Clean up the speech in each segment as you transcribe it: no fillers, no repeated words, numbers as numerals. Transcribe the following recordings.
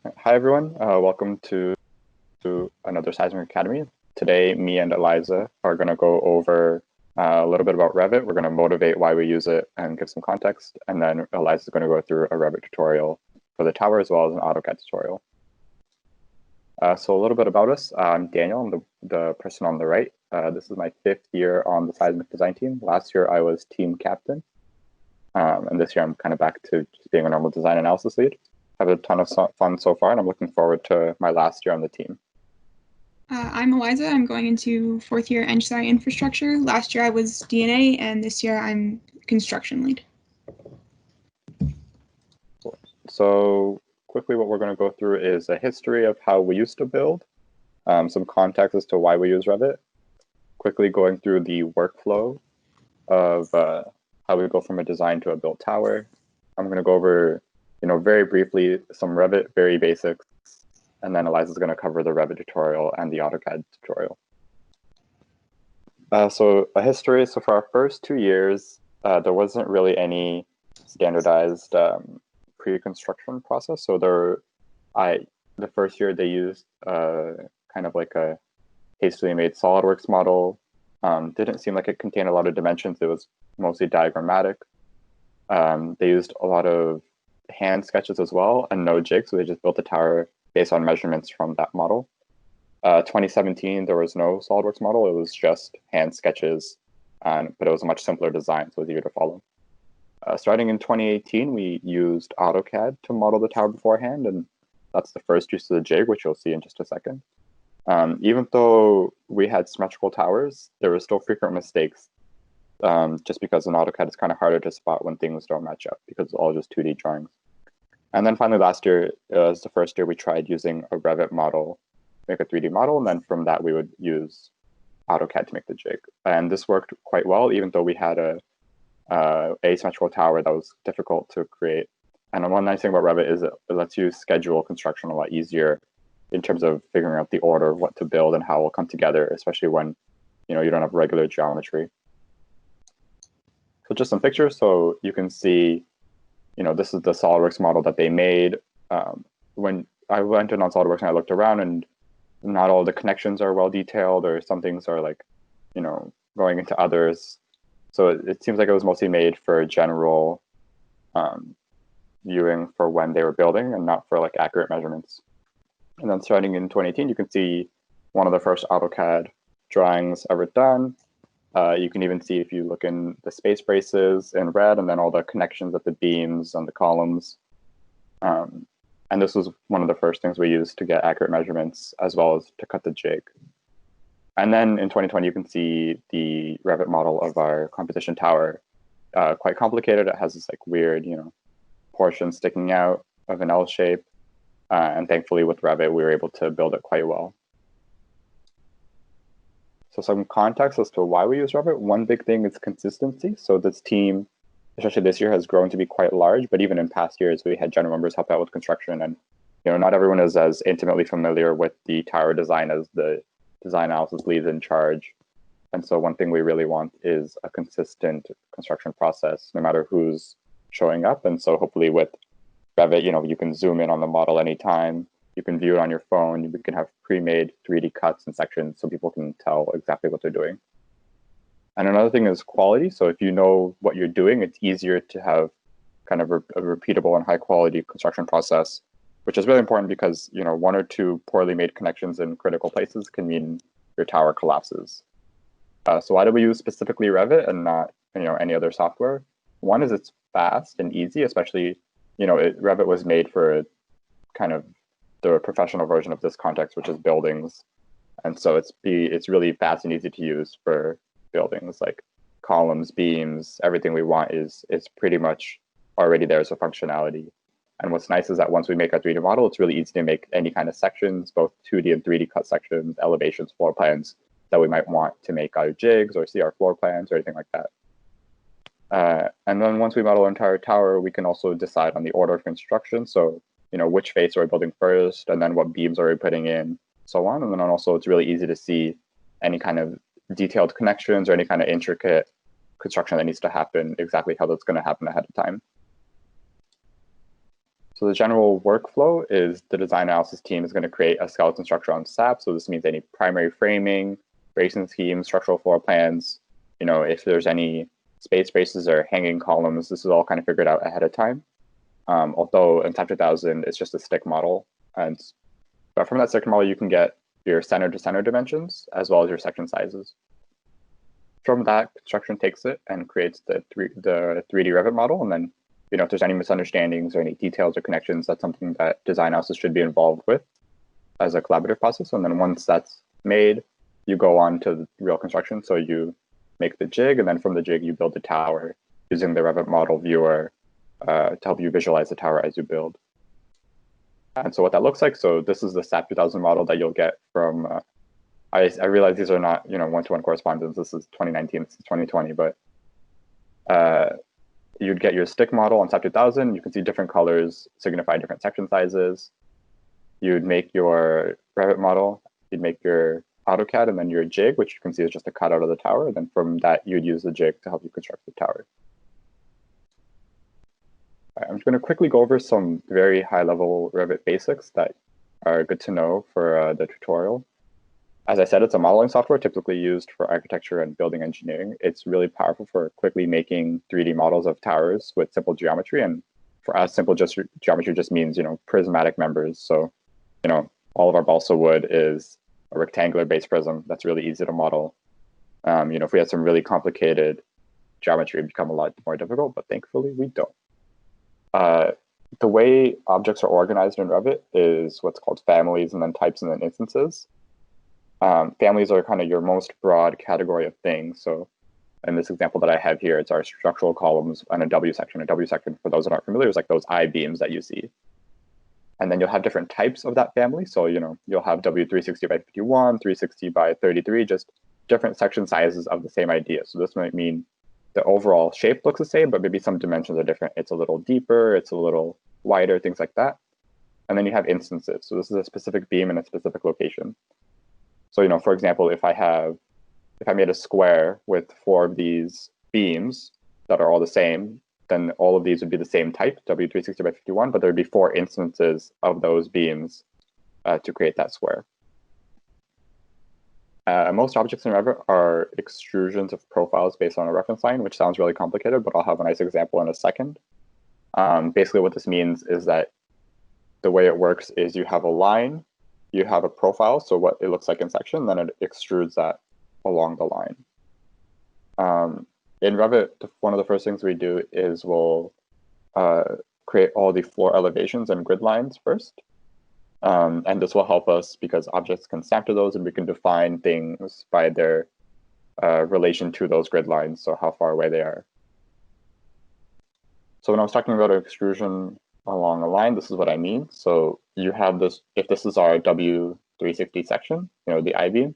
Hi, everyone. Welcome to another Seismic Academy. Today, me and Eliza are going to go over a little bit about Revit. We're going to motivate why we use it and give some context. And then Eliza is going to go through a Revit tutorial for the tower as well as an AutoCAD tutorial. So a little bit about us. I'm Daniel. I'm the person on the right. This is my 5th year on the Seismic design team. Last year, I was team captain. And this year, I'm kind of back to just being a normal design analysis lead. Have a ton of fun so far, and I'm looking forward to my last year on the team. I'm Eliza. I'm going into 4th year Engineering Infrastructure. Last year I was DNA, and this year I'm construction lead. So quickly, what we're going to go through is a history of how we used to build, some context as to why we use Revit, quickly going through the workflow of how we go from a design to a built tower. I'm going to go over, very briefly some Revit, very basics, and then Eliza's going to cover the Revit tutorial and the AutoCAD tutorial. So a history. So for our first 2 years, there wasn't really any standardized pre-construction process. So the first year they used kind of like a hastily made SolidWorks model. Didn't seem like it contained a lot of dimensions. It was mostly diagrammatic. They used a lot of hand sketches as well and no jig. So they just built a tower based on measurements from that model. 2017, there was no SolidWorks model. It was just hand sketches, but it was a much simpler design, so it was easier to follow. Starting in 2018, we used AutoCAD to model the tower beforehand, and that's the first use of the jig, which you'll see in just a second. Even though we had symmetrical towers, there were still frequent mistakes, just because in AutoCAD it's kind of harder to spot when things don't match up because it's all just 2D drawings. And then finally last year was the first year we tried using a Revit model, make a 3D model, and then from that we would use AutoCAD to make the jig. And this worked quite well, even though we had a asymmetrical tower that was difficult to create. And one nice thing about Revit is it lets you schedule construction a lot easier in terms of figuring out the order of what to build and how it will come together, especially when you don't have regular geometry. So just some pictures, so you can see, this is the SolidWorks model that they made. When I went in on SolidWorks and I looked around, and not all the connections are well detailed, or some things are like, going into others. So it seems like it was mostly made for general viewing for when they were building and not for like accurate measurements. And then starting in 2018, you can see one of the first AutoCAD drawings ever done. You can even see if you look in the space braces in red, and then all the connections at the beams and the columns. And this was one of the first things we used to get accurate measurements, as well as to cut the jig. And then in 2020, you can see the Revit model of our competition tower. Quite complicated. It has this like weird, portion sticking out of an L shape. And thankfully with Revit, we were able to build it quite well. So some context as to why we use Revit. One big thing is consistency. So this team, especially this year, has grown to be quite large, but even in past years, we had general members help out with construction. And not everyone is as intimately familiar with the tower design as the design analysis leads in charge. And so one thing we really want is a consistent construction process, no matter who's showing up. And so hopefully with Revit, you can zoom in on the model anytime. You can view it on your phone. You can have pre-made 3D cuts and sections so people can tell exactly what they're doing. And another thing is quality. So if you know what you're doing, it's easier to have kind of a repeatable and high quality construction process, which is really important because, one or two poorly made connections in critical places can mean your tower collapses. So why do we use specifically Revit and not, any other software? One is it's fast and easy, especially, Revit was made for kind of the professional version of this context, which is buildings. And so it's really fast and easy to use for buildings, like columns, beams, everything we want is pretty much already there as a functionality. And what's nice is that once we make our 3D model, it's really easy to make any kind of sections, both 2D and 3D cut sections, elevations, floor plans that we might want to make out of jigs or see our floor plans or anything like that. And then once we model our entire tower, we can also decide on the order of construction. So, which face are we building first, and then what beams are we putting in, so on. And then also it's really easy to see any kind of detailed connections or any kind of intricate construction that needs to happen, exactly how that's going to happen ahead of time. So the general workflow is the design analysis team is going to create a skeleton structure on SAP. So this means any primary framing, bracing schemes, structural floor plans, if there's any space braces or hanging columns, this is all kind of figured out ahead of time. Although in SAP 2000, it's just a stick model. But from that stick model, you can get your center to center dimensions as well as your section sizes. From that, construction takes it and creates the 3D Revit model. And then, if there's any misunderstandings or any details or connections, that's something that design analysis should be involved with as a collaborative process. And then once that's made, you go on to the real construction. So you make the jig, and then from the jig, you build the tower using the Revit model viewer to help you visualize the tower as you build. And so what that looks like, so this is the SAP 2000 model that you'll get from, I realize these are not, one-to-one correspondence. This is 2019, this is 2020, but you'd get your stick model on SAP 2000. You can see different colors signify different section sizes. You'd make your Revit model, you'd make your AutoCAD, and then your jig, which you can see is just a cutout of the tower. And then from that, you'd use the jig to help you construct the tower. I'm just going to quickly go over some very high-level Revit basics that are good to know for the tutorial. As I said, it's a modeling software typically used for architecture and building engineering. It's really powerful for quickly making 3D models of towers with simple geometry. And for us, simple geometry just means, prismatic members. So, all of our balsa wood is a rectangular base prism that's really easy to model. If we had some really complicated geometry, it'd become a lot more difficult, but thankfully we don't. The way objects are organized in Revit is what's called families, and then types, and then instances. Families are kind of your most broad category of things. So in this example that I have here, it's our structural columns and a W section. A W section, for those that aren't familiar, is like those I-beams that you see. And then you'll have different types of that family. So, you'll have W360 by 51, 360 by 33, just different section sizes of the same idea. So this might mean the overall shape looks the same, but maybe some dimensions are different. It's a little deeper, it's a little wider, things like that. And then you have instances. So this is a specific beam in a specific location. So, for example, if I made a square with 4 of these beams that are all the same, then all of these would be the same type, W360 by 51, but there'd be 4 instances of those beams to create that square. Most objects in Revit are extrusions of profiles based on a reference line, which sounds really complicated, but I'll have a nice example in a second. Basically, what this means is that the way it works is you have a line, you have a profile, so what it looks like in section, then it extrudes that along the line. In Revit, one of the first things we do is we'll create all the floor elevations and grid lines first. And this will help us because objects can snap to those, and we can define things by their relation to those grid lines, so how far away they are. So when I was talking about extrusion along a line, this is what I mean. So you have this, if this is our W360 section, the I-beam,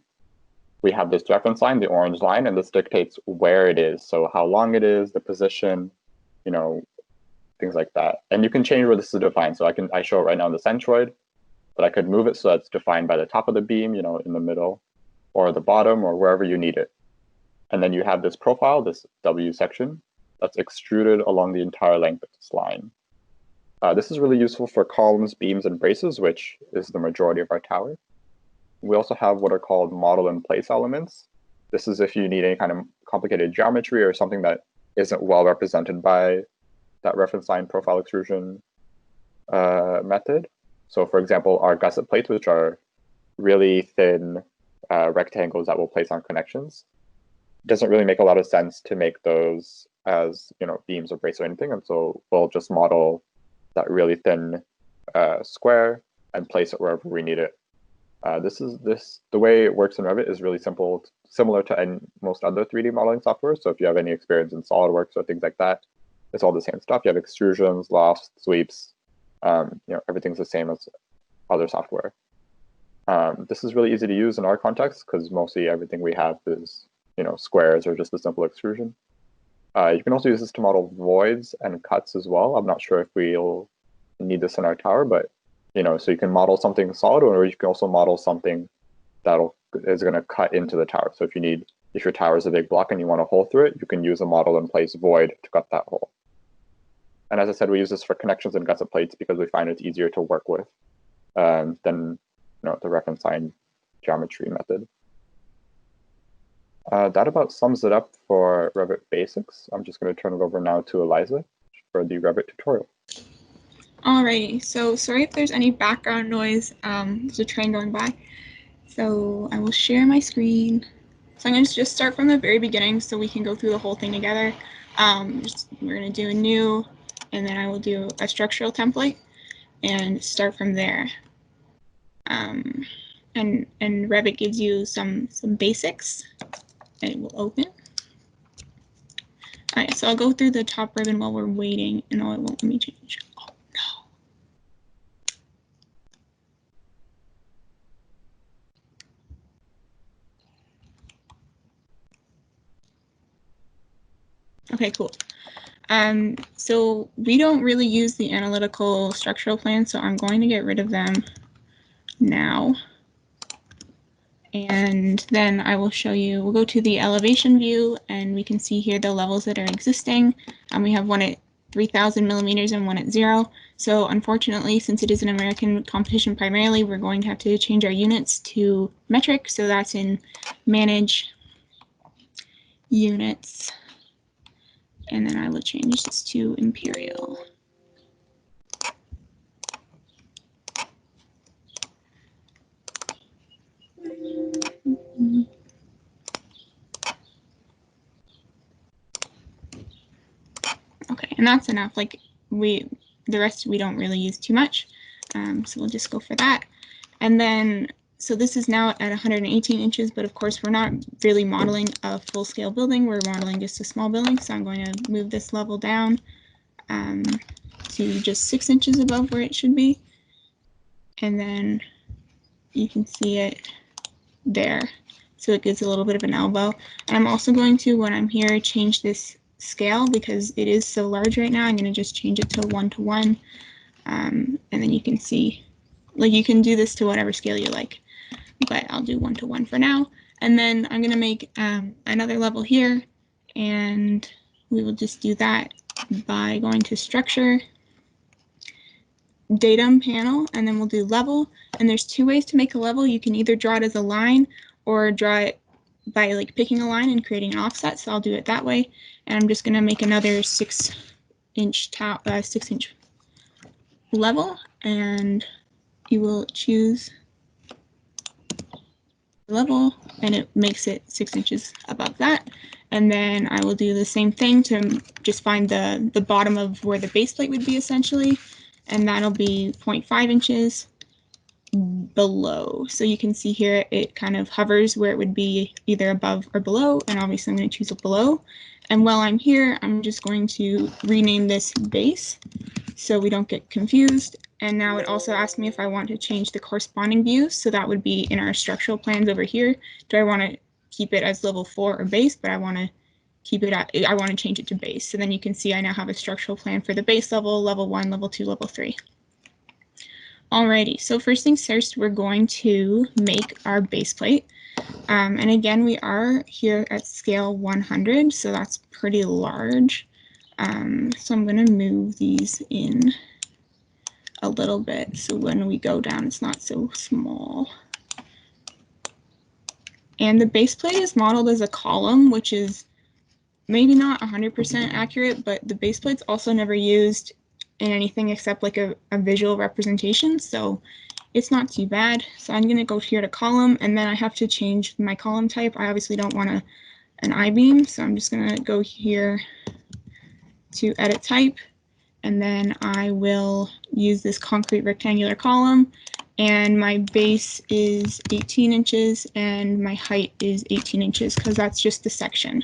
we have this reference line, the orange line, and this dictates where it is. So how long it is, the position, things like that. And you can change where this is defined. So I show it right now in the centroid, but I could move it so that's defined by the top of the beam, in the middle, or the bottom, or wherever you need it. And then you have this profile, this W section, that's extruded along the entire length of this line. This is really useful for columns, beams, and braces, which is the majority of our tower. We also have what are called model in place elements. This is if you need any kind of complicated geometry or something that isn't well represented by that reference line profile extrusion method. So for example, our gusset plates, which are really thin rectangles that we'll place on connections, it doesn't really make a lot of sense to make those as beams or braces or anything. And so we'll just model that really thin square and place it wherever we need it. The way it works in Revit is really simple, similar to most other 3D modeling software. So if you have any experience in SolidWorks or things like that, it's all the same stuff. You have extrusions, lofts, sweeps, everything's the same as other software. This is really easy to use in our context because mostly everything we have is, squares or just a simple extrusion. You can also use this to model voids and cuts as well. I'm not sure if we'll need this in our tower, but so you can model something solid, or you can also model something that is going to cut into the tower. So if your tower is a big block and you want a hole through it, you can use a model in place void to cut that hole. And as I said, we use this for connections and gusset plates because we find it's easier to work with than the ref and sign geometry method. That about sums it up for Revit Basics. I'm just going to turn it over now to Eliza for the Revit tutorial. Alrighty, so sorry if there's any background noise. There's a train going by. So I will share my screen. So I'm going to just start from the very beginning so we can go through the whole thing together. We're going to do a new, and then I will do a structural template and start from there. And Revit gives you some basics, and it will open. All right, so I'll go through the top ribbon while we're waiting, and it won't let me change. Oh no. Okay, cool. So we don't really use the analytical structural plans, so I'm going to get rid of them now. And then I will show you, we'll go to the elevation view, and we can see here the levels that are existing. We have one at 3,000 millimeters and one at 0. So unfortunately, since it is an American competition primarily, we're going to have to change our units to metric. So that's in manage units. And then I will change this to imperial. Okay, and that's enough. Like the rest we don't really use too much. So we'll just go for that. And then, so this is now at 118 inches, but of course we're not really modeling a full-scale building. We're modeling just a small building. So I'm going to move this level down to just 6 inches above where it should be. And then you can see it there. So it gives a little bit of an elbow. And I'm also going to, when I'm here, change this scale because it is so large right now. I'm going to just change it to 1:1. And then you can see, like, you can do this to whatever scale you like, but I'll do 1:1 for now. And then I'm going to make another level here, and we will just do that by going to structure, datum panel, and then we'll do level. And there's two ways to make a level. You can either draw it as a line or draw it by like picking a line and creating an offset. So I'll do it that way. And I'm just going to make another 6-inch level, and you will choose level, and it makes it 6 inches above that. And then I will do the same thing to just find the bottom of where the base plate would be essentially, and that'll be 0.5 inches below. So you can see here it kind of hovers where it would be either above or below, and obviously I'm going to choose a below. And while I'm here, I'm just going to rename this base so we don't get confused. And now it also asks me if I want to change the corresponding view. So that would be in our structural plans over here. Do I want to keep it as level 4 or base? But I want to keep it at, I want to change it to base. So then you can see I now have a structural plan for the base level, level 1, level 2, level 3. Alrighty, so first things first, we're going to make our base plate. And again, we are here at scale 100, so that's pretty large. So I'm going to move these in a little bit so when we go down, it's not so small. And the base plate is modeled as a column, which is maybe not 100% accurate, but the base plate's also never used in anything except like a visual representation, so it's not too bad. So I'm going to go here to column, and then I have to change my column type. I obviously don't want an I-beam, so I'm just going to go here to edit type, and then I will use this concrete rectangular column, and my base is 18 inches and my height is 18 inches because that's just the section.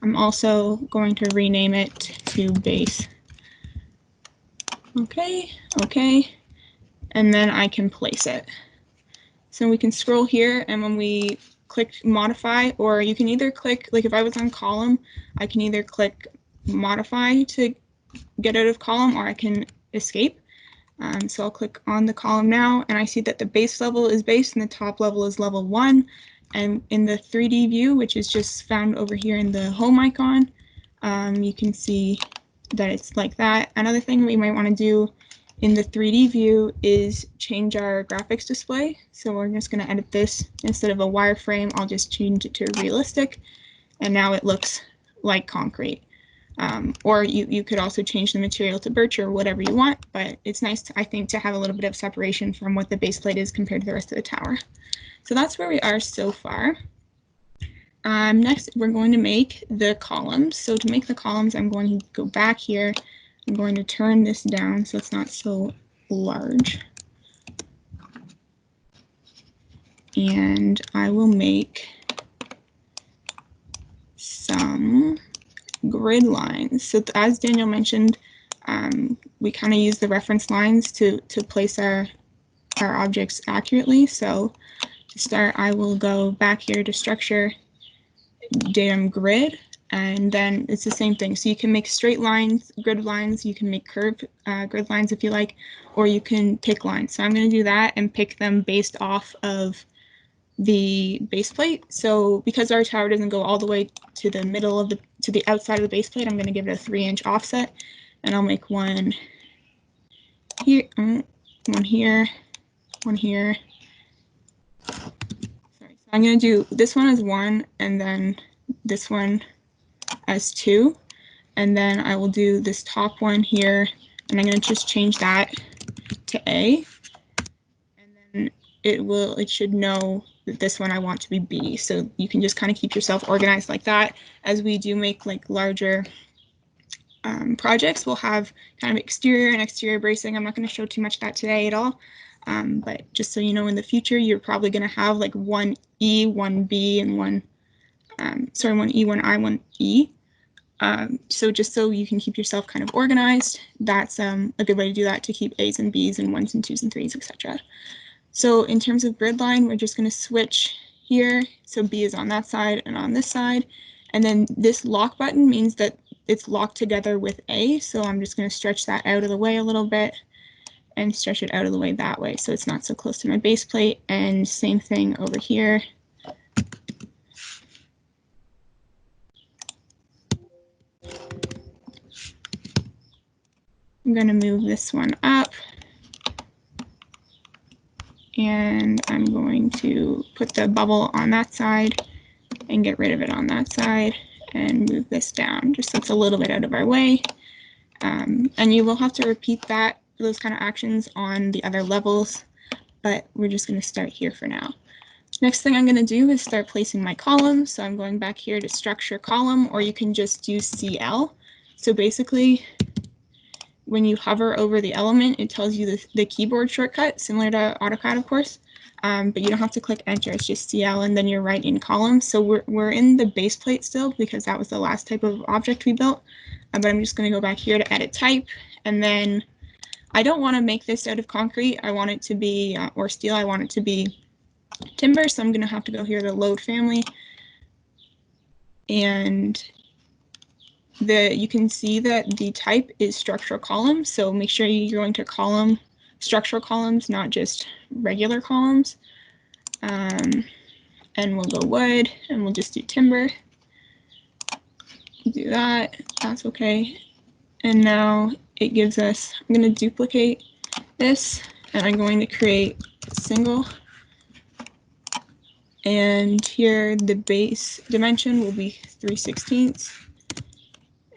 I'm also going to rename it to base. Okay, and then I can place it. So we can scroll here, and when we click modify, or you can either click, like if I was on column, I can either click modify to get out of column, or I can escape. So I'll click on the column now, and I see that the base level is base and the top level is level 1. And in the 3D view, which is just found over here in the home icon, you can see that it's like that. Another thing we might want to do in the 3D view is change our graphics display. So we're just going to edit this. Instead of a wireframe, I'll just change it to realistic. And now it looks like concrete. Or you could also change the material to birch or whatever you want, but it's nice, I think, to have a little bit of separation from what the base plate is compared to the rest of the tower. So that's where we are so far. Next, we're going to make the columns. So to make the columns, I'm going to go back here. I'm going to turn this down so it's not so large. And I will make some grid lines. So as Daniel mentioned, we kind of use the reference lines to place our objects accurately. So to start, I will go back here to structure, datum grid, and then it's the same thing. So you can make straight lines, grid lines, you can make curved grid lines if you like, or you can pick lines. So I'm going to do that and pick them based off of the base plate. So because our tower doesn't go all the way to the middle of to the outside of the base plate, I'm going to give it a 3-inch offset, and I'll make one here, one here, one here. Sorry, so I'm going to do this one as 1, and then this one as 2, and then I will do this top one here, and I'm going to just change that to A, and then it should know that this one I want to be B. So you can just kind of keep yourself organized like that. As we do make like larger projects, we'll have kind of exterior and exterior bracing. I'm not going to show too much of that today at all, but just so you know, in the future you're probably going to have like 1 E, 1 B, and 1 E, 1 I, 1 E. So just so you can keep yourself kind of organized, that's a good way to do that, to keep A's and B's and 1s and 2s and 3s, etc. So in terms of grid line, we're just going to switch here. So B is on that side and on this side. And then this lock button means that it's locked together with A. So I'm just going to stretch that out of the way a little bit and stretch it out of the way that way, so it's not so close to my base plate. And same thing over here. I'm going to move this one up, and I'm going to put the bubble on that side and get rid of it on that side, and move this down just so it's a little bit out of our way. And you will have to repeat those kind of actions on the other levels, but we're just going to start here for now. Next thing I'm going to do is start placing my columns. So I'm going back here to structure column, or you can just use CL. So basically, when you hover over the element, it tells you the keyboard shortcut, similar to AutoCAD, of course, but you don't have to click enter. It's just CL, and then you're right in columns. So we're in the base plate still, because that was the last type of object we built. But I'm just going to go back here to edit type, and then I don't want to make this out of concrete. I want it to be, or steel, I want it to be timber. So I'm going to have to go here to load family, and you can see that the type is structural columns. So make sure you're going to structural columns, not just regular columns. And we'll go wood, and we'll just do timber. Do that, that's okay. And now it gives us, I'm going to duplicate this, and I'm going to create a single. And here the base dimension will be 3/16,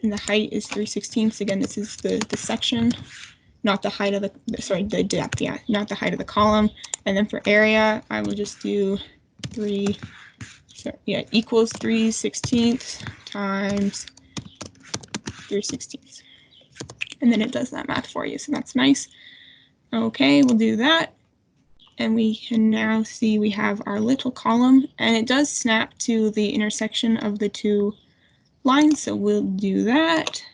and the height is 3/16. Again, this is the section, not the height of the depth, yeah, not the height of the column. And then for area, I will just do equals 3/16 times 3/16. And then it does that math for you, so that's nice. Okay, we'll do that. And we can now see we have our little column, and it does snap to the intersection of the two lines, so we'll do that.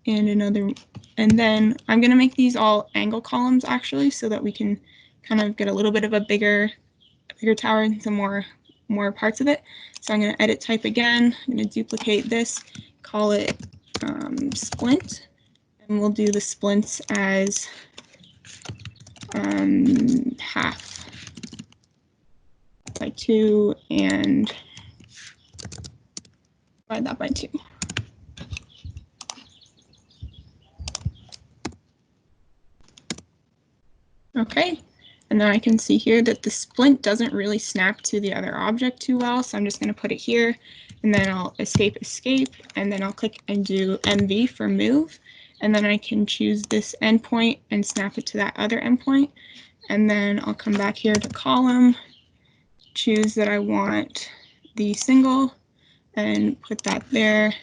And then I'm going to make these all angle columns, actually, so that we can kind of get a little bit of a bigger tower and some more parts of it. So I'm going to edit type again. I'm going to duplicate this, call it Splint, and we'll do the splints as half by 2 and divide that by 2. OK. And then I can see here that the splint doesn't really snap to the other object too well. So I'm just going to put it here, and then I'll escape, and then I'll click and do MV for move. And then I can choose this endpoint and snap it to that other endpoint. And then I'll come back here to column, choose that I want the single, and put that there,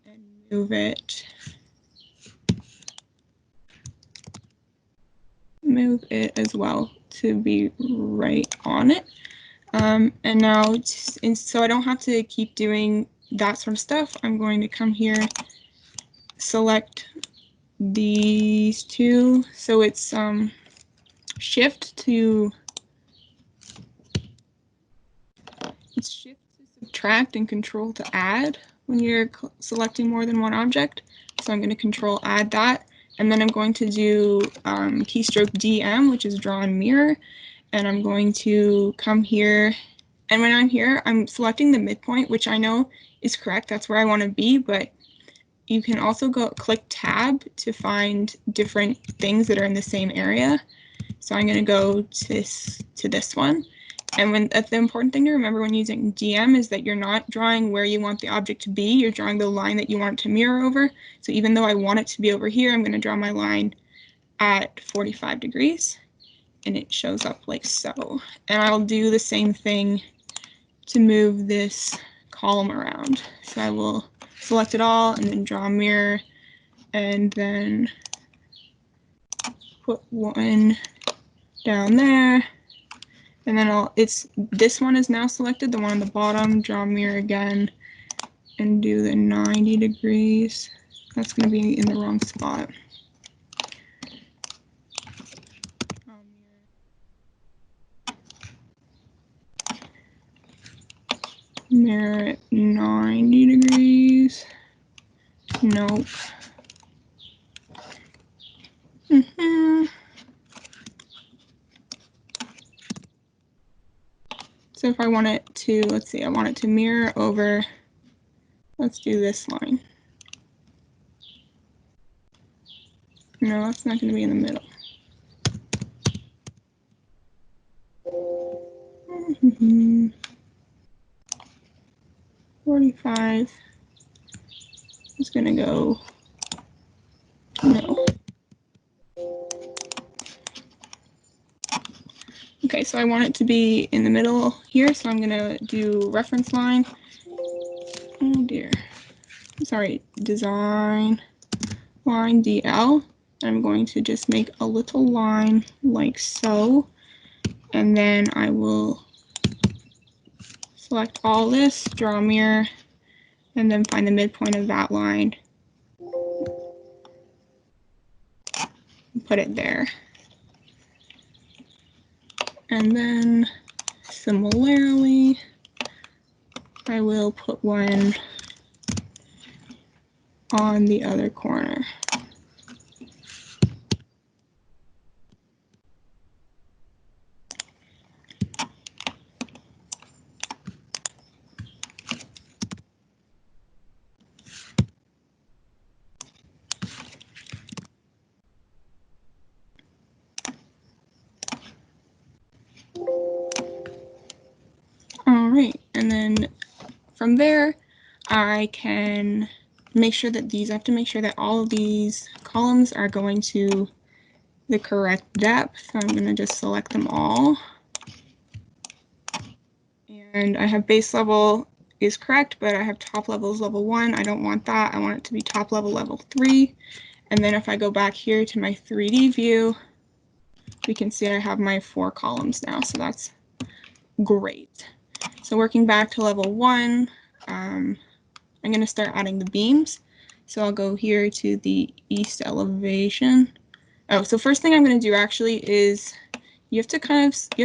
and move it as well to be right on it. And now, so I don't have to keep doing that sort of stuff, I'm going to come here, select these two. So it's shift to subtract and control to add when you're selecting more than one object. So I'm going to control add that, and then I'm going to do keystroke DM, which is draw and mirror, and I'm going to come here, and when I'm here, I'm selecting the midpoint, which I know is correct. That's where I want to be, but you can also go click tab to find different things that are in the same area. So I'm going to go to this one. And the important thing to remember when using DM is that you're not drawing where you want the object to be, you're drawing the line that you want it to mirror over. So even though I want it to be over here, I'm going to draw my line at 45 degrees, and it shows up like so. And I'll do the same thing to move this column around. So I will select it all and then draw a mirror, and then put one down there. And then this one is now selected, the one on the bottom, draw mirror again, and do the 90 degrees. That's going to be in the wrong spot. Mirror at 90 degrees. Nope. So if I want it to, let's see, I want it to mirror over, let's do this line. No, that's not going to be in the middle. 45 is going to go, no. Okay, so I want it to be in the middle here, so I'm going to do reference line. Oh dear. Sorry, design line DL. I'm going to just make a little line like so, and then I will select all this, draw mirror, and then find the midpoint of that line. Put it there. And then similarly, I will put one on the other corner. All right, and then from there, I can make sure that I have to make sure that all of these columns are going to the correct depth. So I'm going to just select them all. And I have base level is correct, but I have top level is level 1. I don't want that. I want it to be top level, level 3. And then if I go back here to my 3D view, we can see I have my 4 columns now. So that's great. So working back to level 1, I'm going to start adding the beams. So I'll go here to the east elevation. Oh, so first thing I'm going to do actually is you have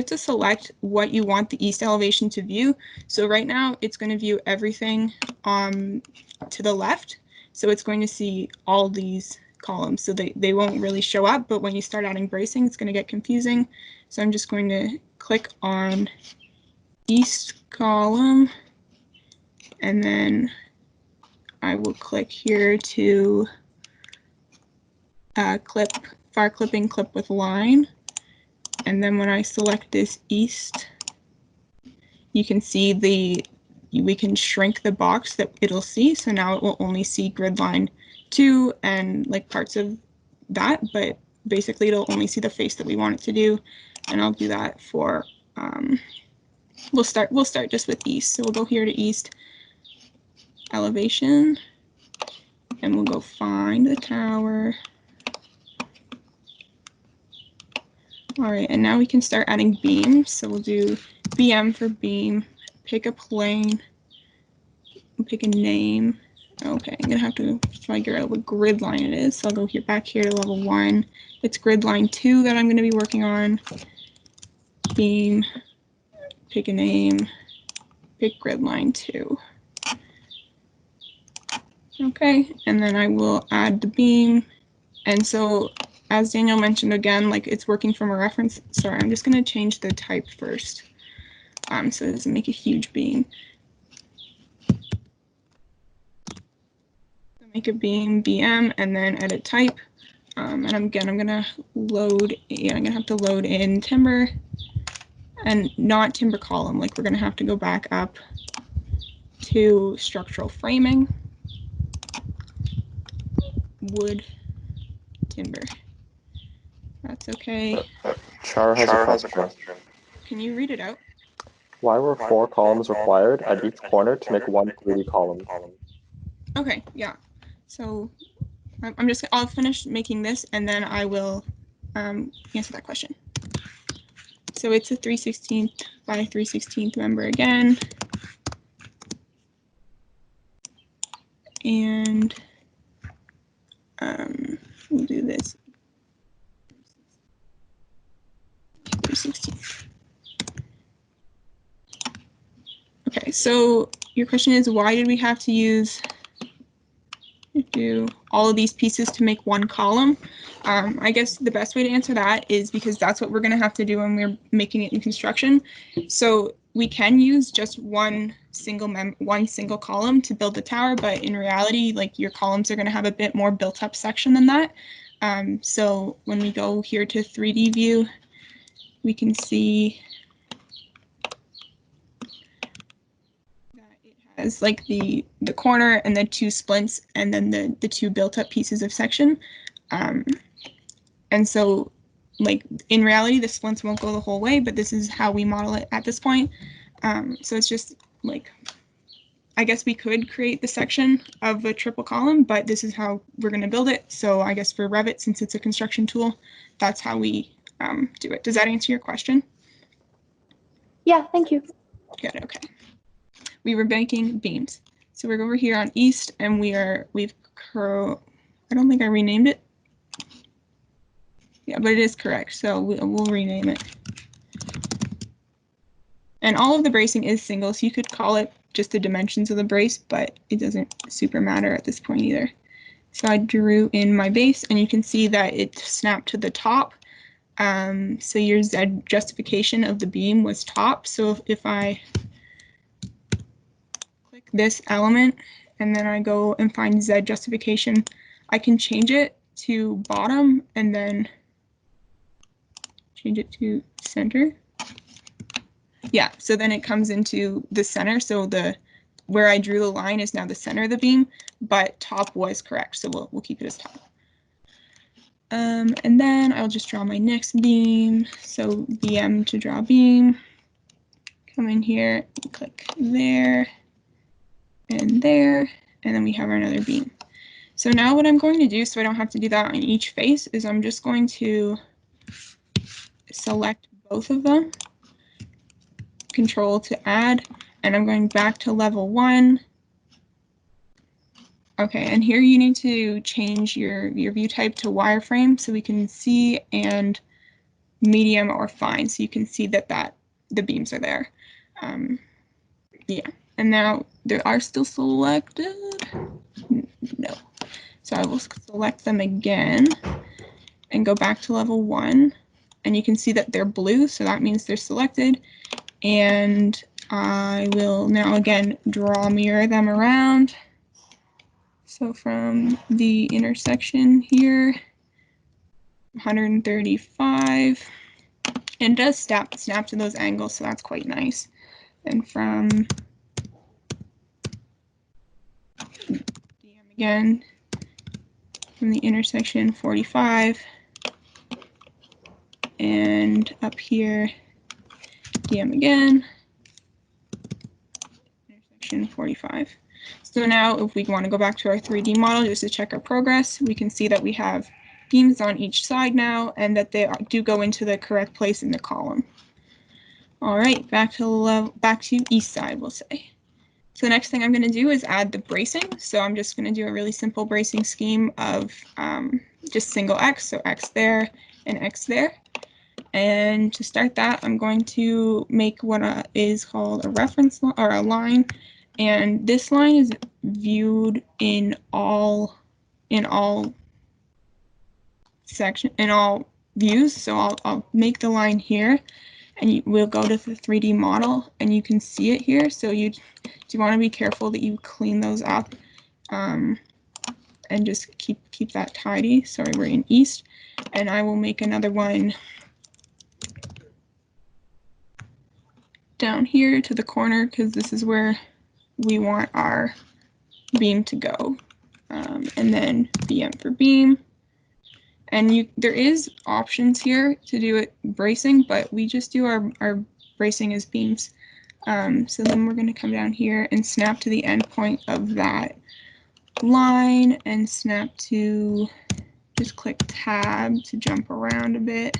to select what you want the east elevation to view. So right now it's going to view everything to the left. So it's going to see all these columns. So they won't really show up, but when you start adding bracing, it's going to get confusing. So I'm just going to click on east column, and then I will click here to clip fire clipping clip with line. And then when I select this east, you can see we can shrink the box that it'll see. So now it will only see grid line 2 and like parts of that, but basically it'll only see the face that we want it to do. And I'll do that for, we'll start just with east. So we'll go here to east, elevation, and we'll go find the tower. All right, and now we can start adding beams. So we'll do BM for beam, pick a plane, pick a name. Okay, I'm gonna have to figure out what grid line it is. So I'll go here, back here to level 1. It's grid line 2 that I'm gonna be working on. Beam, pick a name, pick grid line 2. Okay, and then I will add the beam. And so as Daniel mentioned again, like it's working from a reference. Sorry, I'm just gonna change the type first. So it doesn't make a huge beam. Make a beam BM and then edit type. And again, I'm gonna load, I'm gonna have to load in timber and not timber column. Like we're gonna have to go back up to structural framing, wood, timber. That's okay. Char has a question. Can you read it out? Why were 4 columns required at each corner to make one 3D column? Okay, yeah. So I'll finish making this and then I will answer that question. So it's a 3/16 by 3/16 member again. And we'll do this. 3/16. Okay, so your question is, why did we have to do all of these pieces to make one column? I guess the best way to answer that is because that's what we're going to have to do when we're making it in construction. So we can use just one single column to build the tower, but in reality, like your columns are going to have a bit more built up section than that. So when we go here to 3D view, we can see that it has like the corner and the 2 splints and then the 2 built up pieces of section. And so like in reality, the splints won't go the whole way, but this is how we model it at this point. So it's just like, I guess we could create the section of a triple column, but this is how we're going to build it. So I guess for Revit, since it's a construction tool, that's how we do it. Does that answer your question? Yeah, thank you. Good, okay. We were making beams. So we're over here on east and I don't think I renamed it. Yeah, but it is correct. So we'll rename it. And all of the bracing is single, so you could call it just the dimensions of the brace, but it doesn't super matter at this point either. So I drew in my base and you can see that it snapped to the top. So your Z justification of the beam was top. So if I click this element and then I go and find Z justification, I can change it to bottom and then change it to center. Yeah, so then it comes into the center. So where I drew the line is now the center of the beam, but top was correct. So we'll keep it as top. And then I'll just draw my next beam. So BM to draw beam. Come in here, click there and there, and then we have another beam. So now what I'm going to do, so I don't have to do that on each face, is I'm just going to select both of them, Control to add, and I'm going back to level 1. Okay, and here you need to change your view type to wireframe so we can see, and medium or fine, so you can see that the beams are there. Yeah, and now they are still selected. No, so I will select them again and go back to level 1, and you can see that they're blue, so that means they're selected. And I will now again mirror them around. So from the intersection here, 135. And it does snap to those angles, so that's quite nice. And from DM again, from the intersection 45, and up here, DM again, intersection 45. So now if we want to go back to our 3D model just to check our progress, we can see that we have beams on each side now and that they do go into the correct place in the column. All right, back to east side, we'll say. So the next thing I'm going to do is add the bracing. So I'm just going to do a really simple bracing scheme of just single X, so X there and X there. And to start that, I'm going to make what is called a reference line, or a line. And this line is viewed in all views. So I'll make the line here, and we'll go to the 3D model, and you can see it here. So you want to be careful that you clean those up, and just keep that tidy. Sorry, we're in east, and I will make another one down here to the corner because this is where we want our beam to go, and then BM for beam. And there is options here to do it bracing, but we just do our bracing as beams. So then we're going to come down here and snap to the end point of that line and snap to, just click tab to jump around a bit.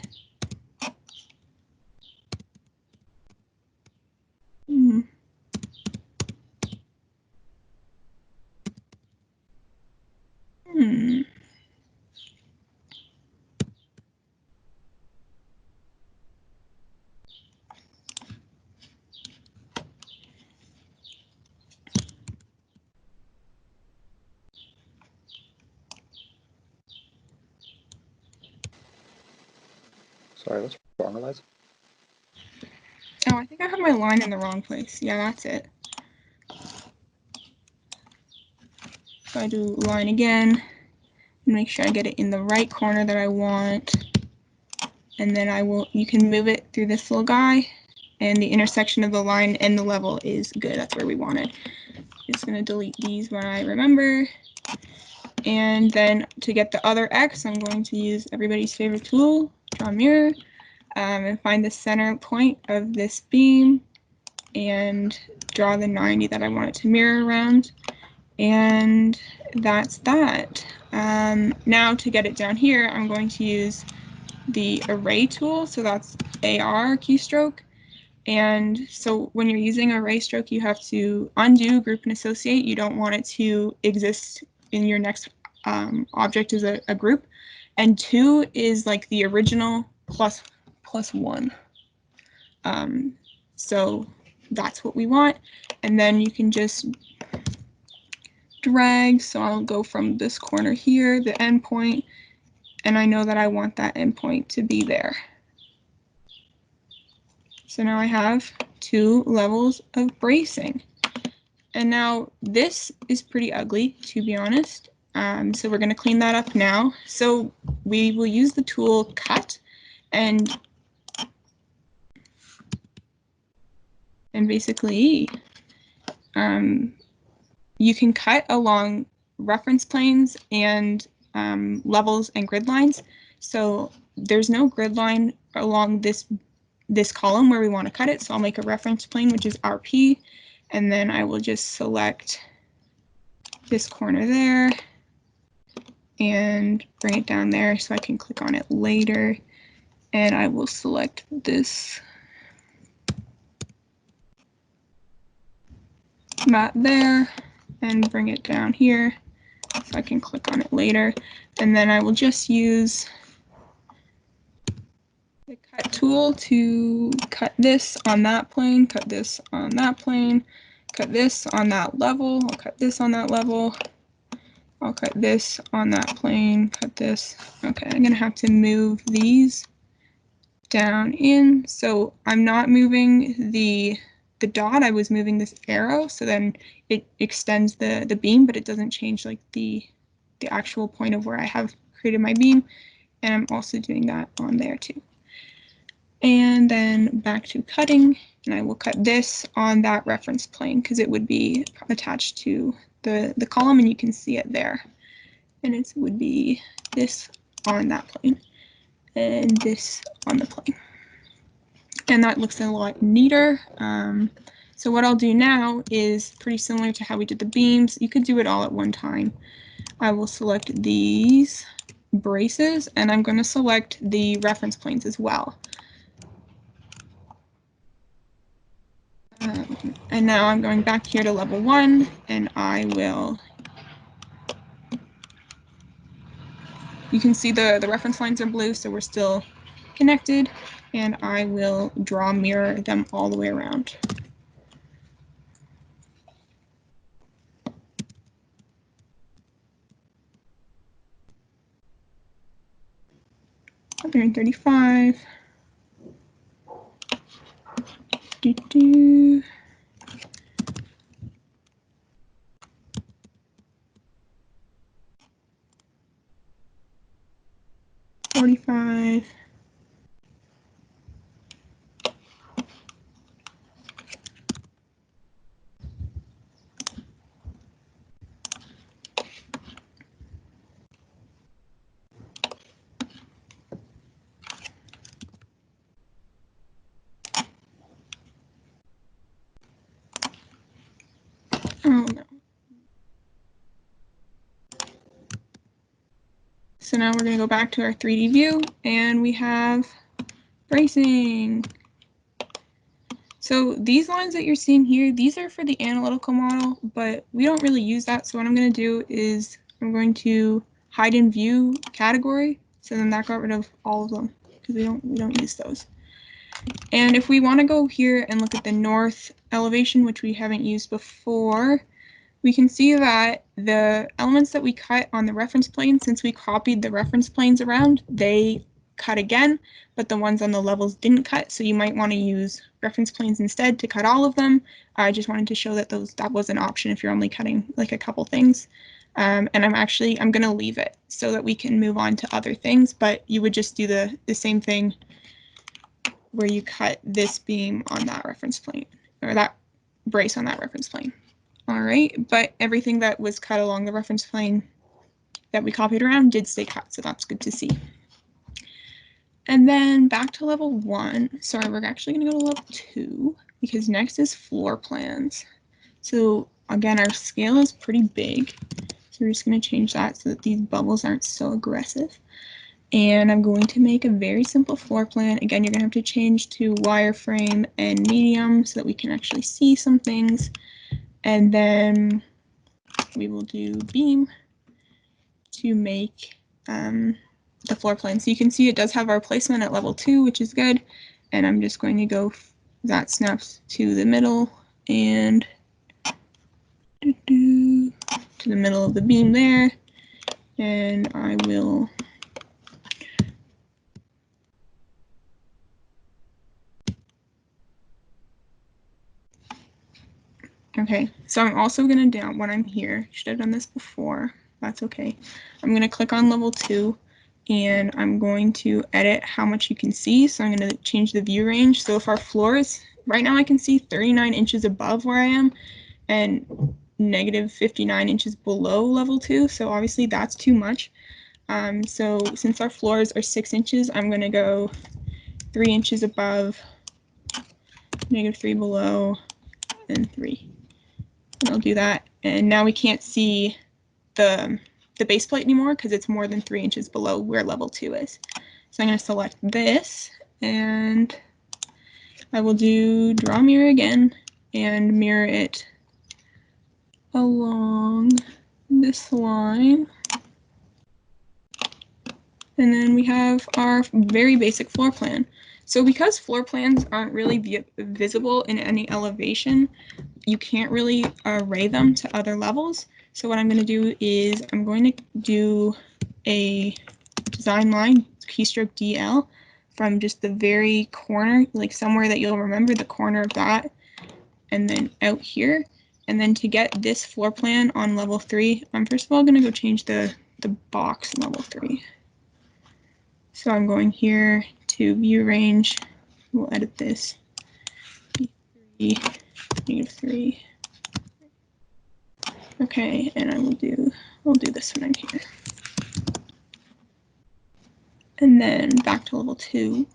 Sorry, what's wrong, Eliza? Oh, I think I have my line in the wrong place. Yeah, that's it. So I do line again, and make sure I get it in the right corner that I want. And then you can move it through this little guy, and the intersection of the line and the level is good. That's where we want it. Just gonna delete these when I remember. And then to get the other X, I'm going to use everybody's favorite tool, draw mirror, and find the center point of this beam and draw the 90 that I want it to mirror around. And that's that. Now to get it down here, I'm going to use the array tool. So that's AR keystroke. And so when you're using array stroke, you have to undo, group, and associate. You don't want it to exist in your next object as a group. And 2 is like the original plus 1. So that's what we want. And then you can just drag. So I'll go from this corner here, the endpoint, and I know that I want that endpoint to be there. So now I have 2 levels of bracing. And now this is pretty ugly, to be honest. So we're going to clean that up now. So we will use the tool cut, and basically you can cut along reference planes and levels and grid lines. So there's no grid line along this column where we want to cut it. So I'll make a reference plane, which is RP, and then I will just select this corner there and bring it down there so I can click on it later. And I will select this mat there and bring it down here so I can click on it later. And then I will just use the cut tool to cut this on that plane, cut this on that plane, cut this on that level, I'll cut this on that level, I'll cut this on that plane, cut this. Okay, I'm gonna have to move these down in. So I'm not moving the dot, I was moving this arrow, so then it extends the beam, but it doesn't change like the actual point of where I have created my beam. and I'm also doing that on there too. And then back to cutting, and I will cut this on that reference plane because it would be attached to the column, and you can see it there. And it would be this on that plane and this on the plane. And that looks a lot neater. So what I'll do now is pretty similar to how we did the beams. You could do it all at one time. I will select these braces, and I'm going to select the reference planes as well. And now I'm going back here to level 1, and I will, you can see the reference lines are blue, so we're still connected, and I will draw mirror them all the way around. $135. Do. 45. Oh no. So now we're going to go back to our 3D view, and we have bracing. So these lines that you're seeing here, these are for the analytical model, but we don't really use that. So what I'm going to do is I'm going to hide in view category. So then that got rid of all of them because we don't use those. And if we want to go here and look at the north elevation, which we haven't used before, we can see that the elements that we cut on the reference plane, since we copied the reference planes around, they cut again, but the ones on the levels didn't cut. So you might want to use reference planes instead to cut all of them. I just wanted to show that that was an option if you're only cutting like a couple things. And I'm going to leave it so that we can move on to other things, but you would just do the same thing where you cut this beam on that reference plane, or that brace on that reference plane. All right, but everything that was cut along the reference plane that we copied around did stay cut, so that's good to see. And then back to level 1. Sorry, we're actually going to go to level 2 because next is floor plans. So again, our scale is pretty big, so we're just going to change that so that these bubbles aren't so aggressive. And I'm going to make a very simple floor plan. Again, you're going to have to change to wireframe and medium so that we can actually see some things. And then we will do beam to make the floor plan. So you can see it does have our placement at level 2, which is good. And I'm just going to go, that snaps to the middle and to the middle of the beam there. And I will okay, so I'm also going to when I'm here, should have done this before, that's okay. I'm going to click on level 2 and I'm going to edit how much you can see. So I'm going to change the view range. So if our floor is, right now I can see 39 inches above where I am and negative 59 inches below level 2. So obviously that's too much. So since our floors are 6 inches, I'm going to go 3 inches above, negative 3 below, and 3. And I'll do that. And now we can't see the base plate anymore because it's more than 3 inches below where level 2 is. So I'm going to select this and I will do draw mirror again and mirror it along this line. And then we have our very basic floor plan. So because floor plans aren't really visible in any elevation, you can't really array them to other levels. So what I'm going to do is I'm going to do a design line, keystroke DL, from just the very corner, like somewhere that you'll remember the corner of that, and then out here. And then to get this floor plan on level 3, I'm first of all going to go change the box level 3. So I'm going here to view range. We'll edit this. -3, -3. Okay, and I'll do this one in here. And then back to level 2.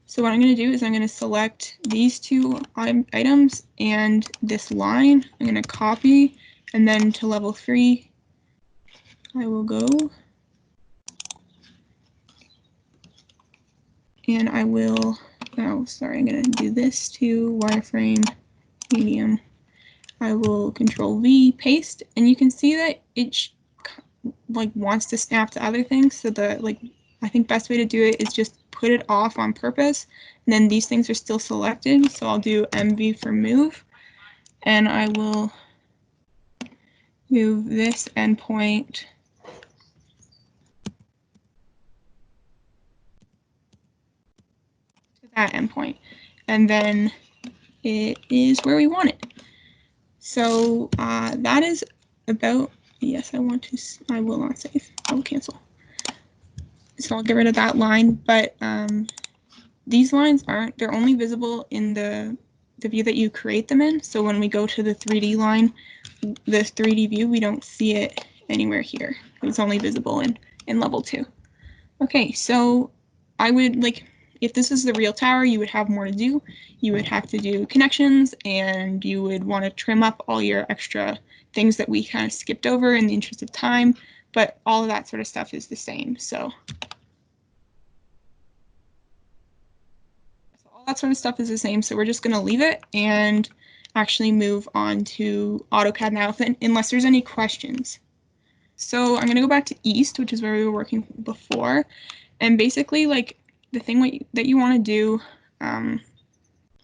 So what I'm going to do is I'm going to select these two items and this line. I'm going to copy, and then to level 3, I will go and I will, oh, sorry, I'm going to do this to wireframe medium. I will Control V, paste, and you can see that it like wants to snap to other things. So I think best way to do it is just put it off on purpose. And then these things are still selected. So I'll do MV for move, and I will move this endpoint to that endpoint. And then it is where we want it. So that is about, yes, I will not save, I will cancel. So I'll get rid of that line, but these lines they're only visible in the view that you create them in. So when we go to the 3D line, the 3D view, we don't see it anywhere here. It's only visible in level 2. Okay, so I would if this is the real tower, you would have more to do. You would have to do connections, and you would want to trim up all your extra things that we kind of skipped over in the interest of time, but all of that sort of stuff is the same. So all that sort of stuff is the same. So we're just going to leave it and actually move on to AutoCAD now, unless there's any questions. So I'm going to go back to East, which is where we were working before. And basically, the thing that you want to do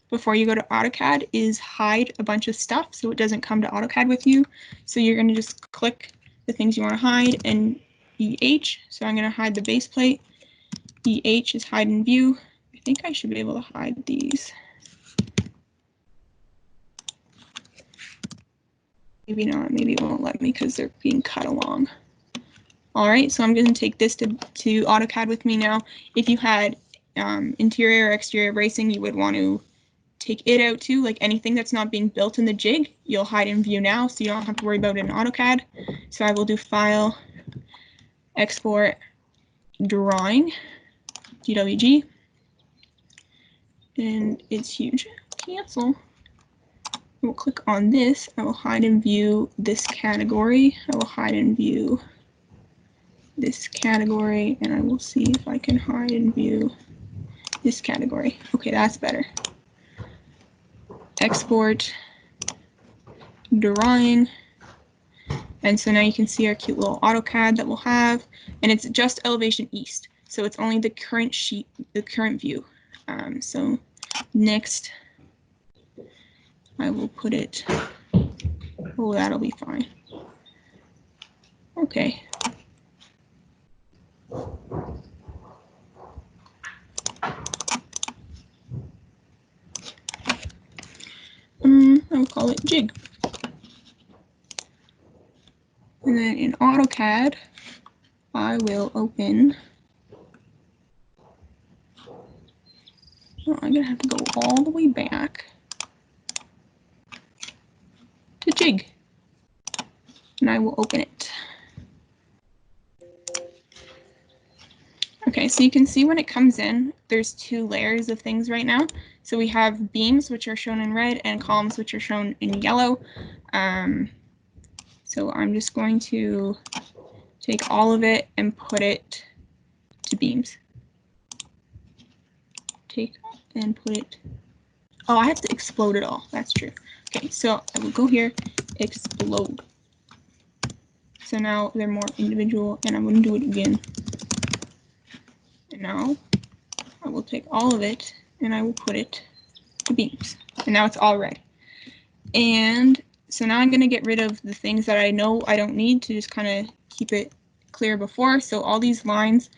before you go to AutoCAD is hide a bunch of stuff so it doesn't come to AutoCAD with you. So you're going to just click the things you want to hide and EH. So I'm going to hide the base plate. EH is hide in view. I think I should be able to hide these. Maybe not. Maybe it won't let me because they're being cut along. All right, so I'm going to take this to AutoCAD with me now. If you had interior or exterior bracing, you would want to take it out too. Like anything that's not being built in the jig, you'll hide in view now, so you don't have to worry about it in AutoCAD. So I will do File, Export, Drawing, DWG, and it's huge. Cancel. We'll click on this. I will hide in view this category. I will hide in view this category, and I will see if I can hide in view this category. Okay, that's better. Export, drawing, and so now you can see our cute little AutoCAD that we'll have, and it's just elevation east, so it's only the current sheet, the current view. So next, I will put it. Oh, that'll be fine. Okay. I'll call it jig. And then in AutoCAD, I will open. Oh, I'm gonna have to go all the way back to jig, and I will open it. Okay, so you can see when it comes in, there's 2 layers of things right now. So we have beams, which are shown in red, and columns, which are shown in yellow. So I'm just going to take all of it and put it to beams. Take and put it. Oh, I have to explode it all. That's true. Okay, so I will go here, explode. So now they're more individual, and I'm going to do it again. And now I will take all of it and I will put it to beams. And now it's all red. And so now I'm going to get rid of the things that I know I don't need to just kind of keep it clear before. So all these lines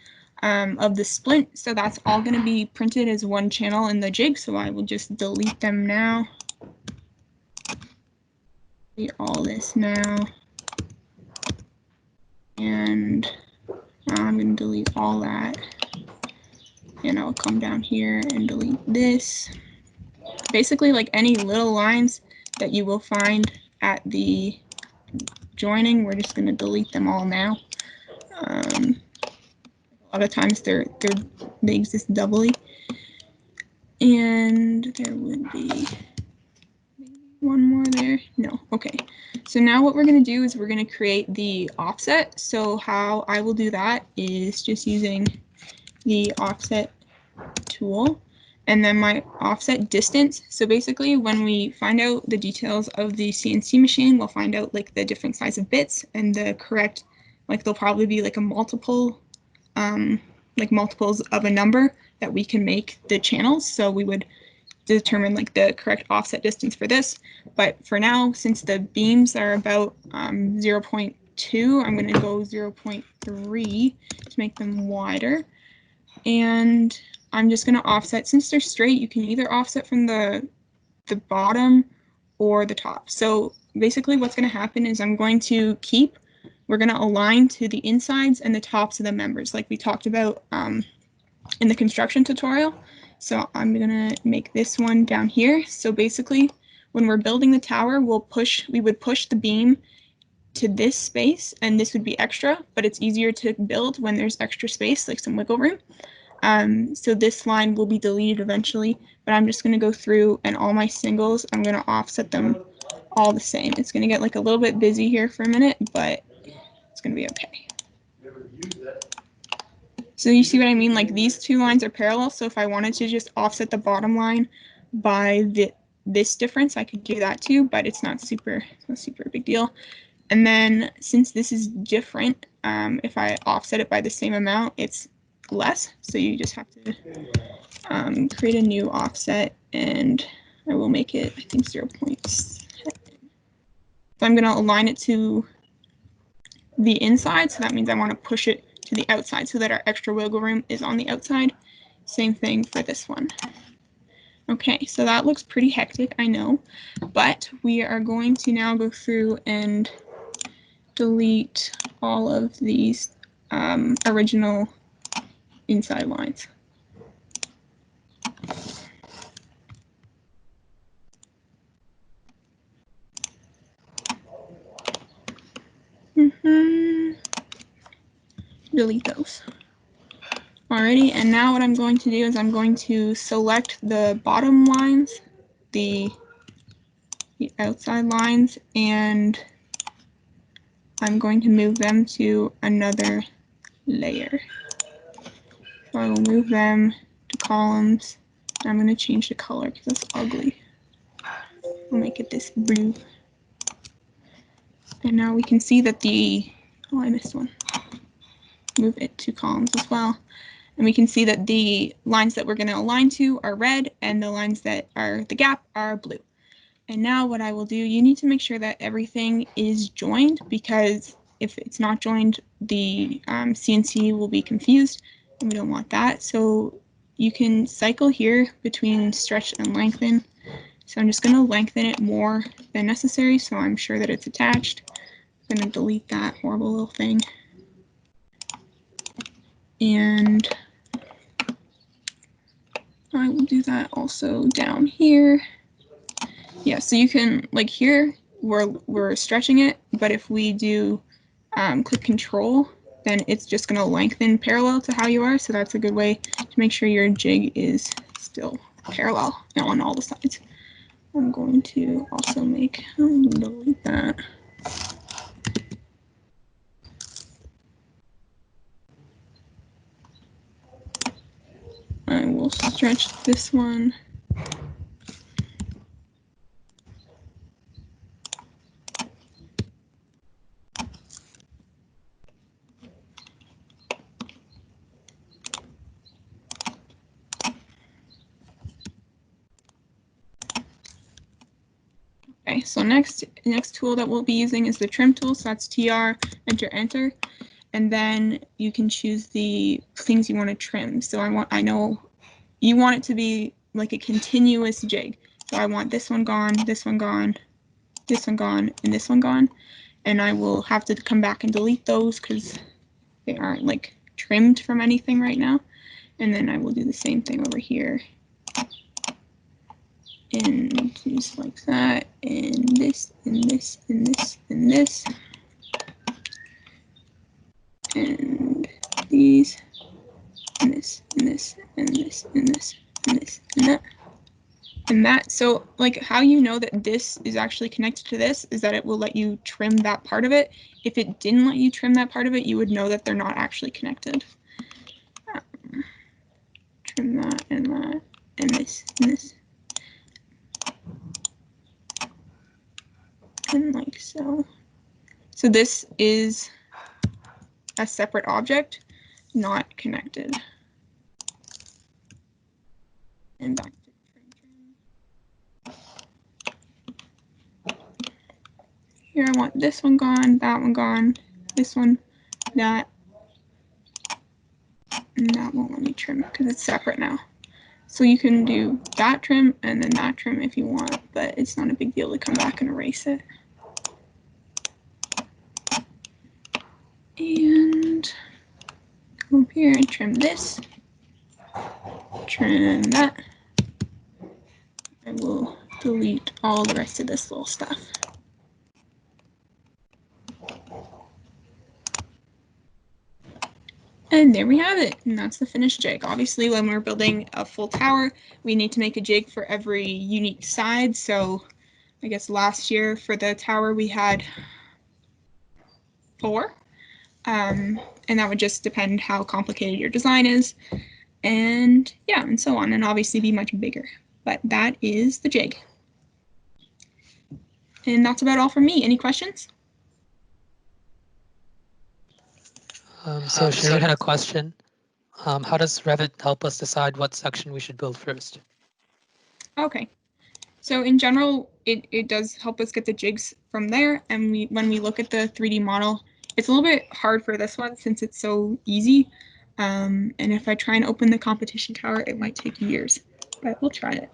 of the splint, so that's all going to be printed as one channel in the jig. So I will just delete them now. Delete all this now. And I'm going to delete all that. And I'll come down here and delete this. Basically, like any little lines that you will find at the joining, we're just going to delete them all now. A lot of times they exist doubly. And there would be one more there. No, okay. So now what we're going to do is we're going to create the offset. So how I will do that is just using the offset tool and then my offset distance. So basically when we find out the details of the CNC machine, we'll find out like the different size of bits and the correct, like there'll probably be like a multiple, like multiples of a number that we can make the channels. So we would determine like the correct offset distance for this. But for now, since the beams are about 0.2, I'm going to go 0.3 to make them wider. And I'm just going to offset, since they're straight, you can either offset from the bottom or the top. So basically what's going to happen is we're going to align to the insides and the tops of the members, like we talked about in the construction tutorial. So I'm going to make this one down here. So basically when we're building the tower, we would push the beam to this space, and this would be extra, but it's easier to build when there's extra space, like some wiggle room. So this line will be deleted eventually, but I'm just going to go through and all my singles, I'm going to offset them all the same. It's going to get like a little bit busy here for a minute, but it's going to be okay. So you see what I mean? Like these two lines are parallel. So if I wanted to just offset the bottom line by this difference, I could do that too, but it's not super big deal. And then since this is different, if I offset it by the same amount, it's less. So you just have to create a new offset, and I will make it, I think, 0.7. So I'm going to align it to the inside. So that means I want to push it to the outside so that our extra wiggle room is on the outside. Same thing for this one. Okay, so that looks pretty hectic, I know, but we are going to now go through and delete all of these original inside lines. Delete those. Alrighty, and now what I'm going to do is I'm going to select the bottom lines, the outside lines, and I'm going to move them to another layer. So I will move them to columns. I'm going to change the color because that's ugly. I'll make it this blue. And now we can see that oh, I missed one. Move it to columns as well. And we can see that the lines that we're going to align to are red and the lines that are the gap are blue. And now what I will do, you need to make sure that everything is joined, because if it's not joined, the CNC will be confused and we don't want that. So you can cycle here between stretch and lengthen. So I'm just going to lengthen it more than necessary so I'm sure that it's attached. I'm going to delete that horrible little thing. And I will do that also down here. Yeah, so you can, like here, we're stretching it, but if we do click Control, then it's just going to lengthen parallel to how you are. So that's a good way to make sure your jig is still parallel on all the sides. I'm going to also delete that. I will stretch this one. Okay, so next tool that we'll be using is the trim tool. So that's TR, enter. And then you can choose the things you want to trim. So I know you want it to be like a continuous jig. So I want this one gone, this one gone, this one gone, and this one gone. And I will have to come back and delete those because they aren't like trimmed from anything right now. And then I will do the same thing over here. And just like that, and this, and this, and this, and this. And these, and this, and this, and this, and this, and this, and that. And that, so like how you know that this is actually connected to this is that it will let you trim that part of it. If it didn't let you trim that part of it, you would know that they're not actually connected. Trim that, and this, and this. And like so. So this is a separate object, not connected. And back to trim. Here I want this one gone, that one gone, this one, that. And that won't let me trim because it's separate now. So you can do that trim and then that trim if you want, but it's not a big deal to come back and erase it. And go up here and trim this, trim that. I will delete all the rest of this little stuff. And there we have it, and that's the finished jig. Obviously, when we're building a full tower, we need to make a jig for every unique side. So I guess last year for the tower, we had 4. And that would just depend how complicated your design is. And yeah, and so on, and obviously be much bigger. But that is the jig. And that's about all from me. Any questions? So Sherry had a question. How does Revit help us decide what section we should build first? Okay. So in general, it does help us get the jigs from there. And when we look at the 3D model, it's a little bit hard for this one since it's so easy. And if I try and open the competition tower, it might take years, but we'll try it.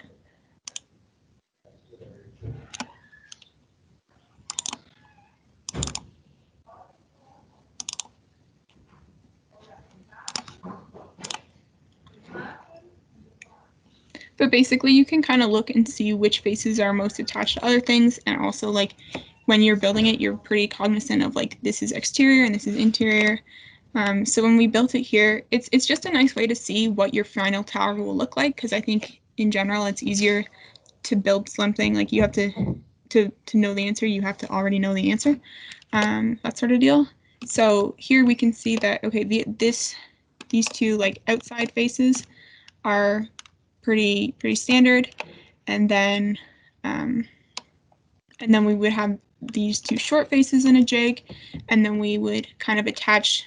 But basically, you can kind of look and see which faces are most attached to other things. And also, like, when you're building it, you're pretty cognizant of, like, this is exterior and this is interior. So when we built it here, it's just a nice way to see what your final tower will look like. Because I think, in general, it's easier to build something. Like, you have to know the answer, you have to already know the answer. That sort of deal. So here we can see that, okay, these 2, like, outside faces are pretty standard, and then we would have these 2 short faces in a jig, and then we would kind of attach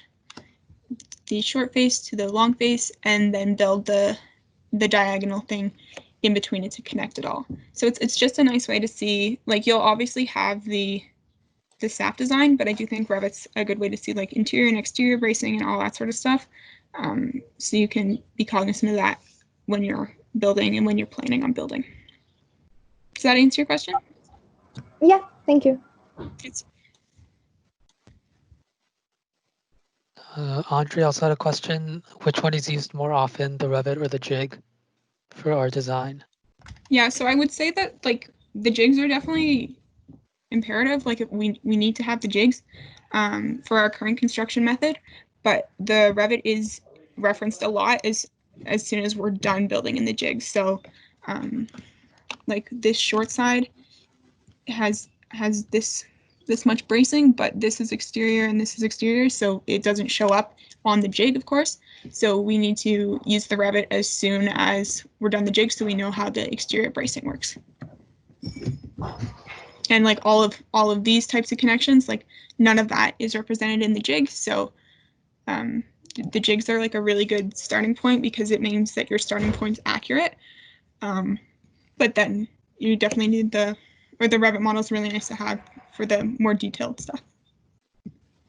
the short face to the long face and then build the diagonal thing in between it to connect it all. So it's just a nice way to see, like, you'll obviously have the SAP design, but I do think Revit's a good way to see, like, interior and exterior bracing and all that sort of stuff. So you can be cognizant of that when you're building and when you're planning on building. Does that answer your question? Yeah, thank you. Andre also had a question. Which one is used more often, the Revit or the jig for our design? Yeah, so I would say that, like, the jigs are definitely imperative. Like, we need to have the jigs for our current construction method, but the Revit is referenced a lot as soon as we're done building in the jigs. So like, this short side has this much bracing, but this is exterior and this is exterior, so it doesn't show up on the jig, of course. So we need to use the Revit as soon as we're done the jig, so we know how the exterior bracing works. And, like, all of these types of connections, like, none of that is represented in the jig. So the jigs are, like, a really good starting point because it means that your starting point's accurate. But then you definitely need the Revit model is really nice to have for the more detailed stuff.